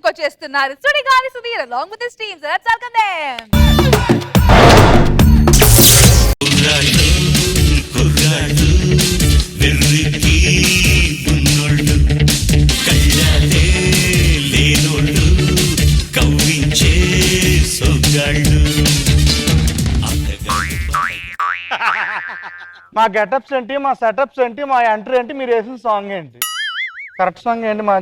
తీసుకొచ్చేస్తున్నారు Sudigali Sudheer along with his team. So let's welcome them. మా getups ఏంటి, మా సెటప్స్ ఏంటి, మా ఎంట్రీ ఏంటి, మీరు వేసిన సాంగ్ ఏంటి, కరెక్ట్ సాంగ్ ఏంటి? మా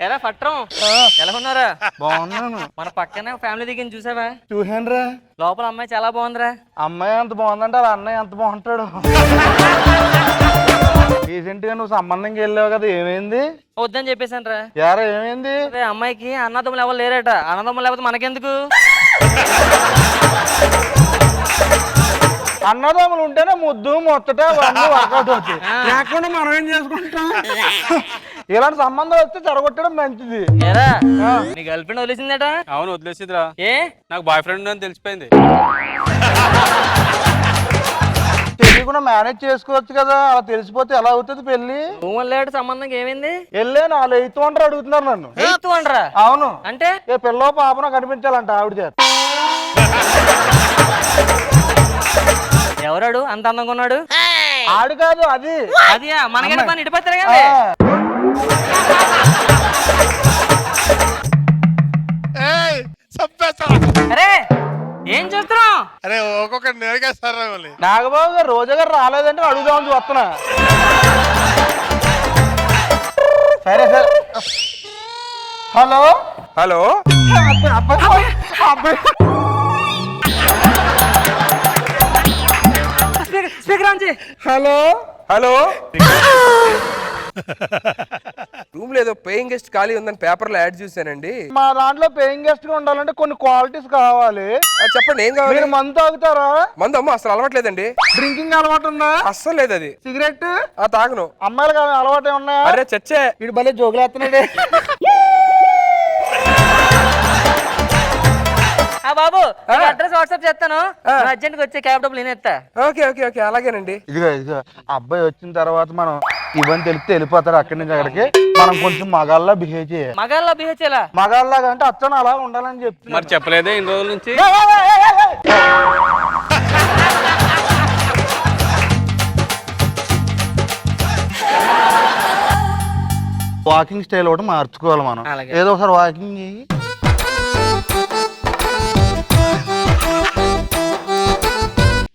ఎలా పట్రం ఎలా ఉన్నారా? బాగున్నాను. మన పక్కనే ఫ్యామిలీ దిగిన చూసావా? చూసానురా. లోపల అమ్మాయి చాలా బాగుందిరా. అమ్మాయి ఎంత బాగుందంటే వాళ్ళ అన్నయ్య ఎంత బాగుంటాడు. రీసెంట్ గా నువ్వు సంబంధంకి వెళ్ళావు కదా, ఏమైంది? వద్దని చెప్పేశాను రా. యారా ఏమైంది? అమ్మాయికి అన్నదమ్ములు ఎవరు లేరట. అన్నదమ్ములు లేకపోతే మనకెందుకు? అన్నదమ్ములు ఉంటేనే ముద్దు ముచ్చట వర్కౌట్ అవుతాయి, లేకుండా మనం ఏం చేసుకుంటాం? ఇలాంటి సంబంధం వస్తే చెడగొట్టడం మంచిది. నీ గర్ల్ ఫ్రెండ్ వదిలేసిందట? అవును వదిలేసిదిరా. ఏ నాకు బాయ్ ఫ్రెండ్ అని తెలిసిపోయింది. తెలియకుండా మేనేజ్ చేసుకోవచ్చు కదా, అలా తెలిసిపోతే ఎలా అవుతుంది పెళ్లి? నువ్వు లేడు సంబంధం ఏమైంది? వెళ్ళాను, వాళ్ళు 8th వండర్ అడుగుతున్నారు నన్ను. 8th వండరా? అవును. అంటే ఏ పిల్లో పాపనో కనిపించాలంట ఆవిడ చేత. ఎవరాడు అంత అందంగా ఉన్నాడు? ఆడు కాదు, అది అది మనకి ఇటుపత్తారు కదా. అరే ఏం చేస్తున్నావు? అరే ఒక్కొక్కటి నేర్గేస్తారా? నాగబాబు గారు రోజా గారు రాలేదంటే అడుగుదామని చూస్తున్నా. సరే సరే. Hello hello. Hello hello. Room లో ఏదో పేయింగ్ గెస్ట్ ఖాళీ ఉందని పేపర్ లో యాడ్ చూసానండి. మా దాంట్లో పేయింగ్ గెస్ట్ గా ఉండాలంటే కొన్ని క్వాలిటీస్ కావాలి. చెప్పండి ఏం కావాలి? మీరు మందు తాగుతారా? మందు అమ్మ అసలు అలవాట్లేదండి. డ్రింకింగ్ అలవాటు ఉందా? అస్సలు లేదు. అది సిగరెట్ తాగను. అమ్మాయిలు కాదు అలవాటు ఏమన్నా? అరే చచ్చే వీడు భలే జోగులేస్తున్నాడే. బాబు అడ్రస్ వాట్సాప్ చేస్తాను, అర్జెంట్ గా వచ్చే క్యాబ్ డబ్బులు నేనేస్తా. ఓకే ఓకే ఓకే అలాగేనండి. ఇదిగో అబ్బాయి వచ్చిన తర్వాత మనం ఇవన్నీ తెలిస్తే వెళ్ళిపోతారు అక్కడి నుంచి అక్కడికి. మనం కొంచెం మగాళ్ళ బిహేవ్ చేయాలి. మగాళ్ళ బిహేవ్ చేయాలా? మగాళ్ళగా అంటే అచ్చను అలా ఉండాలని చెప్తున్నా. మరి చెప్పలేదే ఇన్ని రోజుల నుంచి? వాకింగ్ స్టైల్ ఒకటి మార్చుకోవాలి మనం. ఏదో ఒకసారి వాకింగ్ చేయి.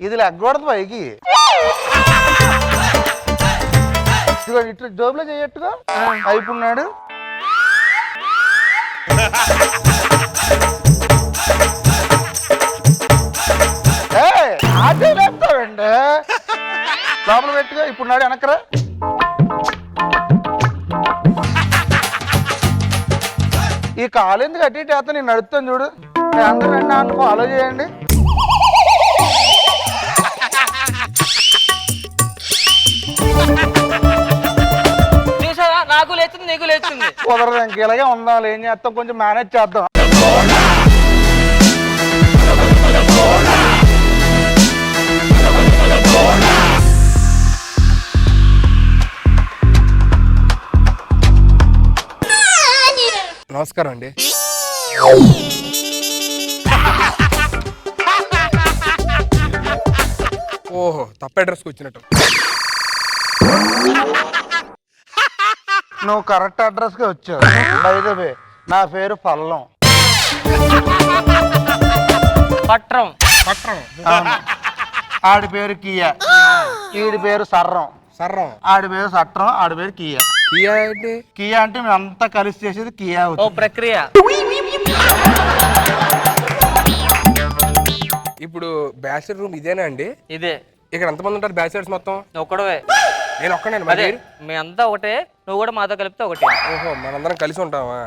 ఇది లెగ్గకూడదు పైకి. ఇట్లా జోబులో చేయట్టుగా అయిపోన్నాడు. అదే లేపుతావండి, లోపల పెట్టుగా. ఇప్పుడు నాడు వెనకరా. ఈ కాలు ఎందుకు అట్టి ఇటు నేను నడుస్తాను చూడు. అందరూ రండి, నన్ను ఫాలో చేయండి. చూసావా, నాకు లేస్తుంది నీకు లేస్తుంది. కుదరదు, ఇంక ఇలాగే ఉందాం. ఏం చేస్తాం, కొంచెం మేనేజ్ చేద్దాం. నమస్కారం అండి. ఓహో తప్ప అడ్రస్కి వచ్చినట్టు. నువ్వు కరెక్ట్ అడ్రస్ కి వచ్చావు. బై ద వే నా పేరు పల్లం. పట్రం. ఆడి పేరు కియా, ఈడి పేరు సర్రం. ఆడి పేరు సట్రం, ఆడి పేరు కియా. కియా ఏంటి? కియా అంటే మేము అంతా కలిసి చేసేది కియా. ఓ ప్రక్రియ. ఇప్పుడు బ్యాచిలర్ రూమ్ ఇదేనా అండి? ఇదే. ఇక్కడ ఎంతమంది ఉంటారు బ్యాచిలర్స్ మొత్తం? ఒక్కడవే. నేను ఒక్కనే. మరి మీ అంతా ఒకటే, నువ్వు కూడా మాతో కలిపితే ఒకటే. ఓహో మనందరం కలిసి ఉంటావా?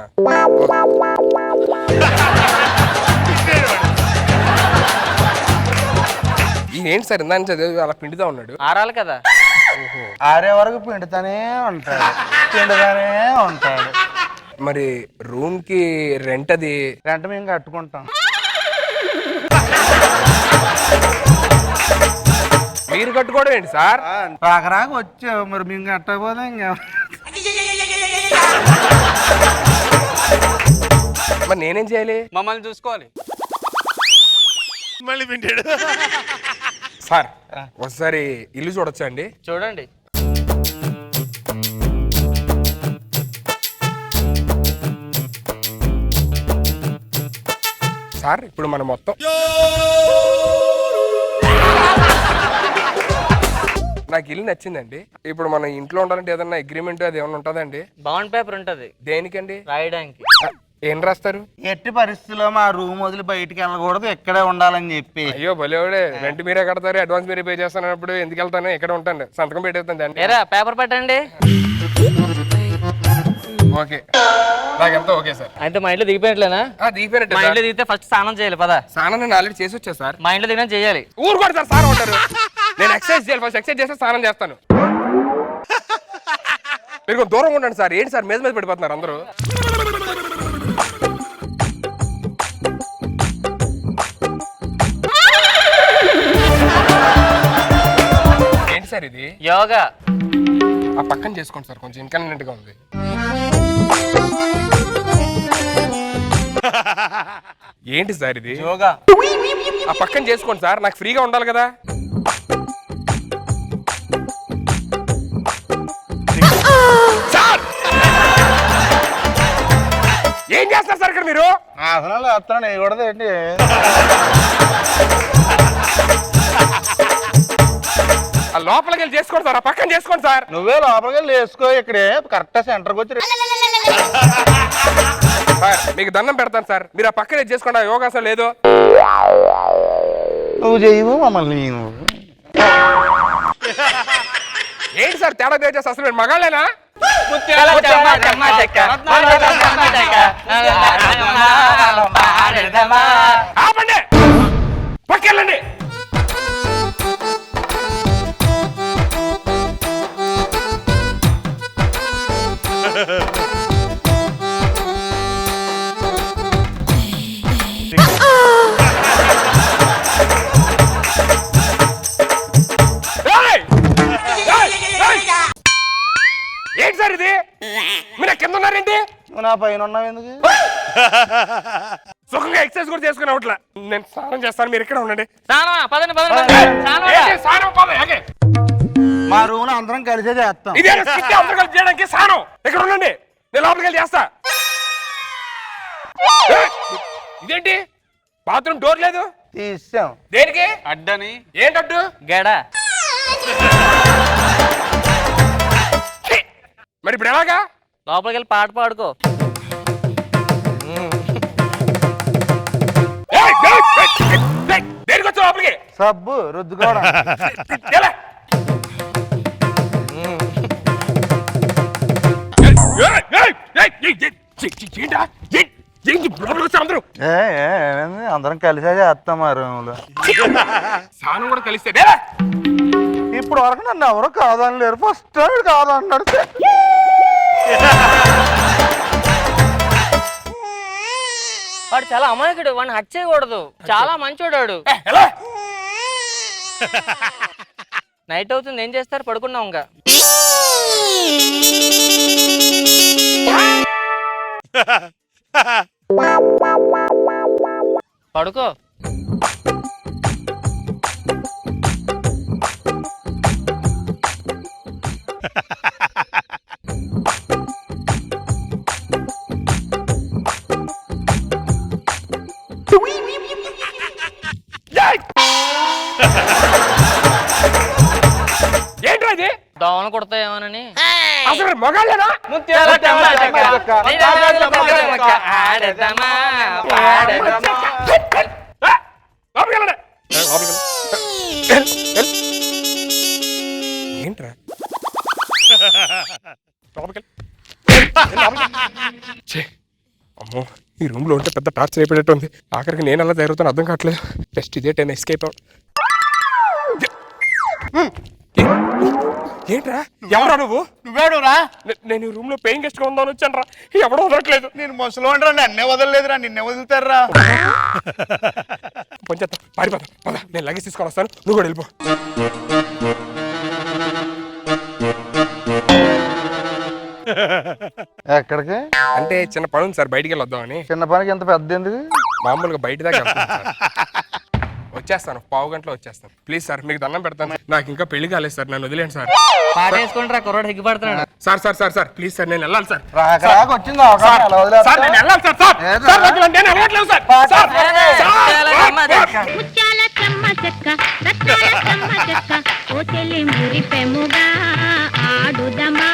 ఏంటి సార్ ఇందా చదివి అలా పిండుతా ఉన్నాడు? ఆరాలి కదా. ఆరే వరకు పిండుతానే ఉంటాడు, పిండుతానే ఉంటాడు. మరి రూమ్ కి రెంట్ అది? రెంట్ మేము కట్టుకుంటాం. మీరు కట్టుకోవడం ఏంటి సార్? రాక వచ్చావు, మరి మేము కట్టకపోతే ఇంకా మరి నేనేం చేయాలి? మమ్మల్ని చూసుకోవాలి. మళ్ళీ వింటాడు. సార్ ఒకసారి ఇల్లు చూడొచ్చా అండి? చూడండి. సార్ ఇప్పుడు మనం మొత్తం నాకు ఇల్లు నచ్చిందండి. ఇప్పుడు మనం ఇంట్లో ఉండాలంటే ఏదన్నా అగ్రిమెంట్ అది ఏమన్నా ఉంటుందండి? బాండ్ పేపర్ ఉంటది. దేనికండి? రాయడానికి. ఏం రాస్తారు? ఎట్టి పరిస్థితుల్లో మా రూమ్ వదిలి బయటికి వెళ్ళకూడదు, ఇక్కడే ఉండాలని చెప్పి. అయ్యో భలేవాడే, రెంట్ మీరే కడతారు, అడ్వాన్స్ మీరే పే చేస్తానప్పుడు ఎందుకు వెళ్తాను? ఇక్కడ ఉంటాను, సంతకం పెట్టేస్తాను దాన్ని. ఏరా పేపర్ పెట్టండి. ఓకే, నాకెంతో ఓకే సార్. అయితే మా ఇంట్లో దిగిపోయినట్లేనా? దిగిపోయినట్టే. మా ఇంట్లో దిగితే ఫస్ట్ స్నానం చేయాలి పదా. స్నానం నేను ఆల్రెడీ చేసి వచ్చా సార్. మా ఇంట్లో దిగిన చేయాలి. ఊరు కూడా సార్ సార్ ఉంటారు. నేను ఎక్సర్సైజ్ చేయాలి, ఫస్ట్ ఎక్సర్సైజ్ చేస్తే స్నానం చేస్తాను. మీరు కొంచెం దూరంగా ఉండండి సార్. ఏంటి సార్ మీద మీద పడిపోతున్నారు అందరూ? ఏంటి సార్ ఇది? యోగా. ఆ పక్కన చేసుకోండి సార్, కొంచెం ఇన్కన్వీనియంట్ గా ఉంది. ఏంటి సార్ ఇది? యోగా. ఆ పక్కన చేసుకోండి సార్, నాకు ఫ్రీగా ఉండాలి కదా. సార్ ఏం చేస్తారు సార్ ఇక్కడ మీరు? ఆసనాలు వేస్తున్నాను, వేయకూడదు ఏంటి? ఆ లోపలికి వెళ్ళి చేసుకోండి సార్, ఆ పక్కన చేసుకోండి సార్. నువ్వే లోపలికి వెళ్ళి వేసుకో, ఇక్కడే కరెక్ట్ సెంటర్కి వచ్చి. సార్ మీకు దండం పెడతాను సార్, మీరు ఆ పక్కన చేసుకోండి. ఆ యోగాసనం లేదు. నువ్వు చేయవు, మమ్మల్ని నేను. ఏంటి సార్ తేడా చేస్తే? అసలు మీరు మగాళ్ళేనా? ఆపండి, పక్కెళ్ళండి. ఏంటి సార్ ఇది? మీరు కింద ఉన్నారేంటి? నువ్వు నా పైన ఉన్నావు ఎందుకు? సుఖంగా ఎక్సర్సైజ్ కూడా చేసుకుని అవట్లా. నేను స్నానం చేస్తాను, మీరు ఇక్కడ ఉండండి. పదండి పదండి. ఏంటి స్నానం? ఓకే. మా రూమ్ లో అందరం కలిసే చేస్తాం. ఇదే స్కిట్ అందరూ కలిసి చేయడానికి స్నానం. ఇక్కడ ఉండండి, నేను లోపలికి వెళ్ళి చేస్తా. ఇదేంటి బాత్రూమ్ డోర్ లేదు? తీసాం. దేనికి? అడ్డని. ఏంటడ్డు? గడ. మరి ఇప్పుడు ఎలాగా? లోపలికి వెళ్ళి పాట పాడుకో. దేనికి వచ్చా లోపలికి? సబ్బు రుద్దుకోవడం. అందరం కలిసే చేస్తాం మా రూమ్ లో. స్నానం కూడా కలిస్తే ఇప్పుడు వరకు నన్ను ఎవరు కాదని లేరు, ఫస్ట్ టైం కాదన్నాడు. వాడు చాలా అమాయకుడు, వాడిని హత్య చేయకూడదు, చాలా మంచోడాడు. నైట్ అవుతుంది, ఏం చేస్తారు? పడుకున్నాం ఇంకా. పడుకో. ఏంట్రా ఇది? దోమలు కొడతాయేమోనని. అసలు మగాళ్ళేనా? ఏంట్రా అమ్మో, ఈ రూమ్ లో ఉంటే పెద్ద టార్చర్ అయిపోయినట్టు ఉంది. ఆఖరికి నేను అలా జరుగుతాను అర్థం కావట్లేదు. జస్ట్ ఇదే టైం ఎస్కేప్ అవుట్. ఏంట్రా ఎవరా నువ్వు? నువ్వేడురా? నేను ఈ రూమ్ లో పేయింగ్ గెస్ట్ గా ఉందామని వచ్చాను రా. ఎవడో వదలట్లేదు. నేను ముసలోండ్రా, నన్నే వదలలేదురా, నిన్నే వదులుతారా? పంచేద్దాం, పారిపోతాం. పద, నేను లగేజ్ తీసుకొని వస్తాను, నువ్వు కూడా వెళ్ళిపో. ఎక్కడికి? అంటే చిన్న పని ఉంది సార్, బయటికి వెళ్ళొద్దామని. చిన్న పనికి ఎంత పెద్ద ఎందుకు? మామూలుగా బయట దాకా వెళ్తాను సార్. వచ్చేస్తాను, పావు గంటలో వచ్చేస్తాను. ప్లీజ్ సార్, మీకు దండం పెడతాను. నాకు ఇంకా పెళ్లి కాలేదు సార్, నన్ను వదిలేండి సార్. పాట వేసుకుంటారా కుర్రోడు హిగ్గిపడుతున్నాడు. Sir sir sir sir please sir, నేను వెళ్ళాలి సార్. రాక వచ్చింది సార్, సార్, నేను వెళ్ళాలి సార్. సార్, సార్, నాకు ఇలాంటి ఏమీ అలవాట్లేదు సార్. సార్, ముత్యాల చెమ్మ చెక్క రత్నాల చెమ్మ చెక్క ఓ చెల్లి మురిపెముగా ఆడుదమా.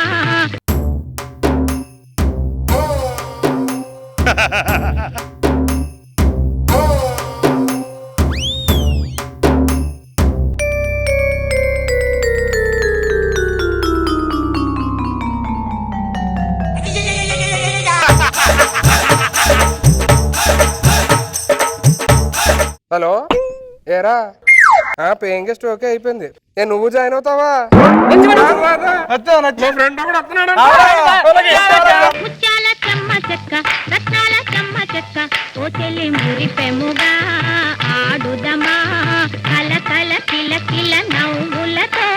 హలో, ఏరా పేయింగ్ గెస్ట్ ఓకే అయిపోయింది. నువ్వు జాయిన్ అవుతావా? మా ఫ్రెండ్ కూడా వస్తున్నాడు. ముత్యాల చెమ్మ చెక్క రత్నాల చెమ్మ చెక్క ఓ చెల్లి మురిపెముగా ఆడుదమా. కల కల కిల కిల నవ్వులతో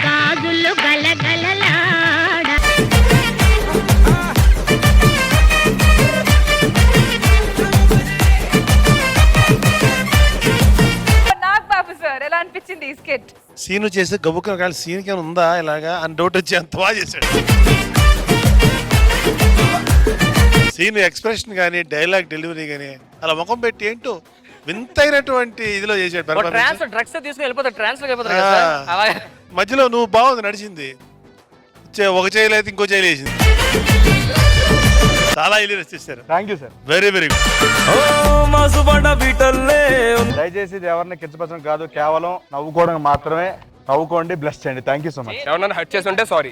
గాజులు గలగలలాడ. నాగబాబు సార్ ఎలా అనిపించింది ఈ స్కిట్? సీను చేస్తే గబుక్కున కానీ సీన్కి ఏమైనా ఉందా ఇలాగా అని డౌట్ వచ్చి అంత బాగా చేశాడు. సీన్ ఎక్స్ప్రెషన్ కానీ డైలాగ్ డెలివరీ కానీ అలా ముఖం పెట్టి ఏంటో వింతైనటువంటి ఇదిలో చేశాడు performance. ట్రాన్స్ఫర్ డ్రగ్స్ తీసుకుని వెళ్ళిపోతారు, ట్రాన్స్ఫర్ అయిపోతారు కదా సార్. అలాగే మధ్యలో నువ్వు బాగుంది నడిచింది, ఒక చేయలేదు ఇంకో చేయలేసింది, చాలా ఇల్లు చేశారు. Thank you sir. Very very good. దయచేసి ఇది ఎవరిని కించపరచడం కాదు, కేవలం నవ్వుకోవడం మాత్రమే. నవ్వుకోండి, బ్లెస్ చేయండి. Thank you so much. ఎవరన్నా హర్ట్ చేసి ఉంటే సారీ.